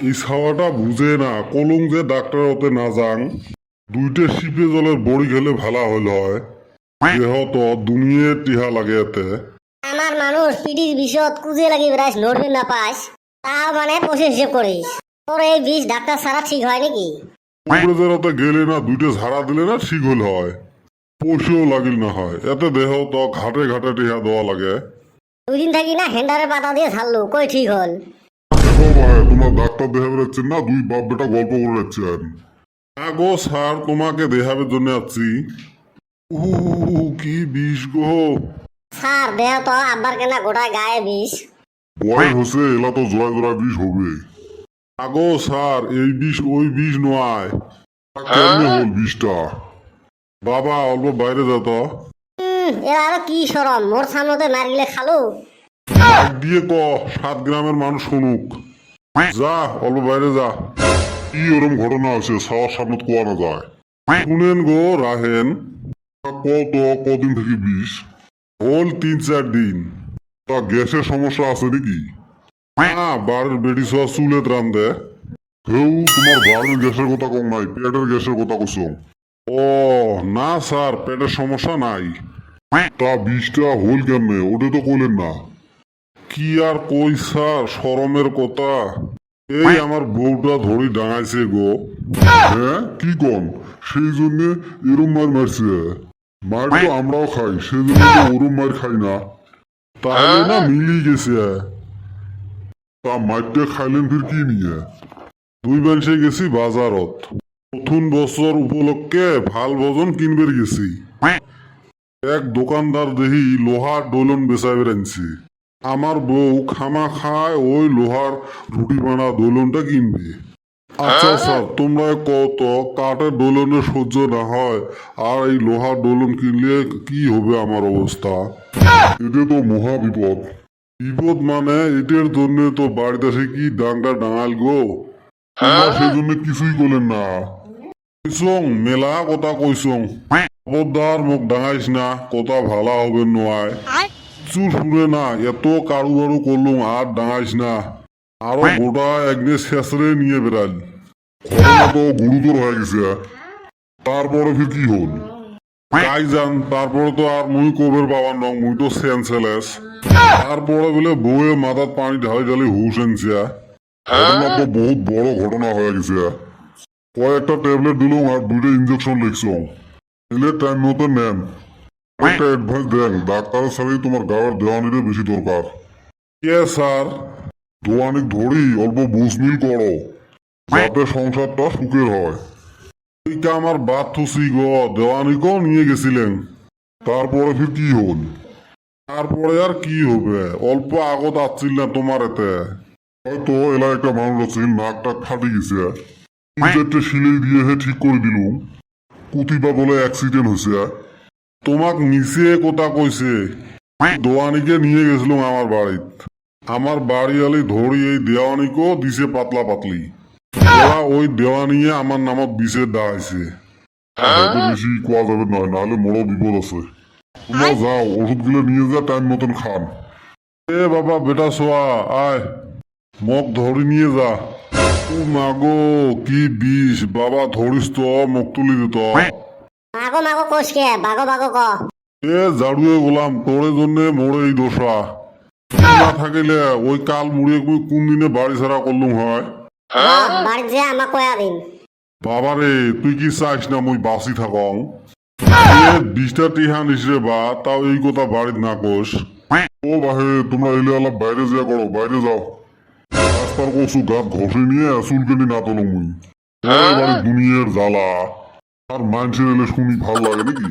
এই ছাওয়াটা বুঝে না কলম যে ডাক্তার হতে না যাং দুইটা শিপে জলের বড়ি খেলে ভালা হইল হয় দেহ তো দুনিয়ে টিহা লাগে এতে আমার মানুষ পিটির বিষত কুজে লাগি বেড়াইস নড়বে না পাস তাও মানে পয়সা হিসেব করিস তোর এই বিষ ডাক্তার ছাড়া ঠিক হয় নাকি ইংরেজের গেলে না দুইটা ঝাড়া দিলে না ঠিক হইল হয় পয়সাও লাগিল না হয় এতে দেহ তো ঘাটে ঘাটে টিহা দেওয়া লাগে 2 দিন থাকি না হেন্ডারে পাতা দিয়ে ছাড়লো কই ঠিক হল দেখো ভাই তোমার ডাক্তার দেখাবে যাচ্ছেন না দুই বাপ বেটা গল্প করে যাচ্ছেন গো স্যার তোমাকে দেখাবের জন্য আছি কি বিষ গো স্যার দেহ তো আব্বার কেনা গোটায় গায়ে বিষ বয়স হচ্ছে এলা তো জোড়া জোড়া বিষ হবে আগো স্যার এই বিষ ওই বিষ নয় কেমনে হল বিষটা বাবা অল্প বাইরে যেত এর আরো কি সরম মোর সামনে মার গেলে খালু দিয়ে 7 গ্রামের মানুষ শুনুক যা অল্প বাইরে যা কি ওরম ঘটনা আছে সাওয়ার সামনে কোয়ানো যায় শুনেন গো রাহেন কদিন থেকে বিষ হল 3-4 দিন তা গ্যাসের সমস্যা আছে নাকি বাড়ির বেটি সব চুলে ত্রাণ দেয় কেউ তোমার বাড়ির গ্যাসের কথা কম নাই পেটের গ্যাসের কথা কইছ ও না স্যার পেটের সমস্যা নাই তা বিষটা হল কেমনে ওটা তো কইলেন না কি আর কই স্যার শরমের কথা এই আমার বউটা ধরি ডাঙাইছে গো হ্যাঁ কি কন সেই জন্য এরম মার মারছে মার তো আমরাও খাই সেই জন্য তো ওরম মার খাই না তাহলে না মিলি গেছে তা মাইরটা খাইলেন ফির কি নিয়ে 2 মাসে গেছি বাজারত নতুন বছর উপলক্ষে ভাল ভোজন কিনবে গেছি এক দোকানদার দেখি লোহার ডোলন বেচাইবে আনছি আমার বউ খামা খায় ওই লোহার রুটি বানা দোলনটা কিনবে আচ্ছা স্যার তোমরা কত কাঠের দোলনে সহ্য না হয় আর এই লোহার দোলন কিনলে কি হবে আমার অবস্থা এটা তো মহা বিপদ বিপদ মানে এটার জন্য তো বাড়িতে এসে কি ডাঙ্গা ডাঙাল গো সেই জন্য কিছুই করলেন না কইসং মেলা কথা কইসং খবরদার মুখ ডাঙাইস না কথা ভালা হবে নয় চুর শুনে না এত কারু বারু করলুম আর ডাঙাইস না আরো গোটা একদিন শেষরে নিয়ে বেড়াল ঘটনা তো গুরুতর হয়ে গেছে তারপরে ফির কি হল কাই যান তারপরে তো আর মুই কবের বাবার নং মুই তো সেন্সেলেস তারপরে বলে বউয়ে মাথার পানি ঢালি ঢালি হুশ আনছে ঘটনা তো বহুত বড় ঘটনা হয়ে গেছে কয়েকটা ট্যাবলেট দিলাম আর 2টা ইঞ্জেকশন লিখছো এলে টাইম মতো নেন একটা অ্যাডভাইস দেন ডাক্তারের সাথে তোমার গাওয়ার দেওয়ানিরে বেশি দরকার কে স্যার দোয়ানি ধরি অল্প বুঝমিল করো যাতে সংসারটা সুখের হয় ওইটা আমার বাদ থুসি গো দেওয়ানিকেও নিয়ে গেছিলেন তারপরে ফির কি হল তারপরে আর কি হবে অল্প আগত আসছিল না তোমার এতে হয়তো এলা একটা মানুষ আছে নাকটা ফাটি গেছে 2-4টে সিলাই দিয়ে ঠিক করে দিলুম কুতিবা বলে অ্যাক্সিডেন্ট হয়েছে তোমাক নিচে কথা কইছে দোয়ানিকে নিয়ে গেছিলাম আমার বাড়িত আমার বাড়ি আলি ধরি এই দেওয়ানিকেও দিছে পাতলা পাতলি ওরা ওই দেওয়ানিয়ে আমার নামত বিষের দাঁড়াইছে বেশি কোয়া যাবে নয় নাহলে বড় বিপদ আছে তোমরা যাও ওষুধগুলো নিয়ে যা টাইম মতন খান এ বাবা বেটা সোয়া আয় মগ ধরি নিয়ে যা ও মাগো কি বিষ বাবা ধরিস তো মুখ তুলি দিত মাগো মাগো কোষকে বাগো বাগো ক এ জাড়ুয়ে গোলাম তোরে জন্য মোড়ে এই দোষা না থাকিলে ওই কাল মুড়িয়ে কোন দিনে বাড়ি ছাড়া করলুম হয় বাড়ি যে আমাক কয়া দিন বাবারে তুই কি চাইস না মুই বাঁচি থাকং 20টা টিহা নিস রে বা তাও এই কথা বাড়িত না কোষ ও বাহে তোমরা এলে আলাপ বাইরে যা করো বাইরে যাও রাস্তার কচু গাছ ঘষে নিয়ে চুলকেনি না তোলো মুই বাড়ি দুনিয়ার জ্বালা আর মানুষের এলে শুনি ভাল লাগে নাকি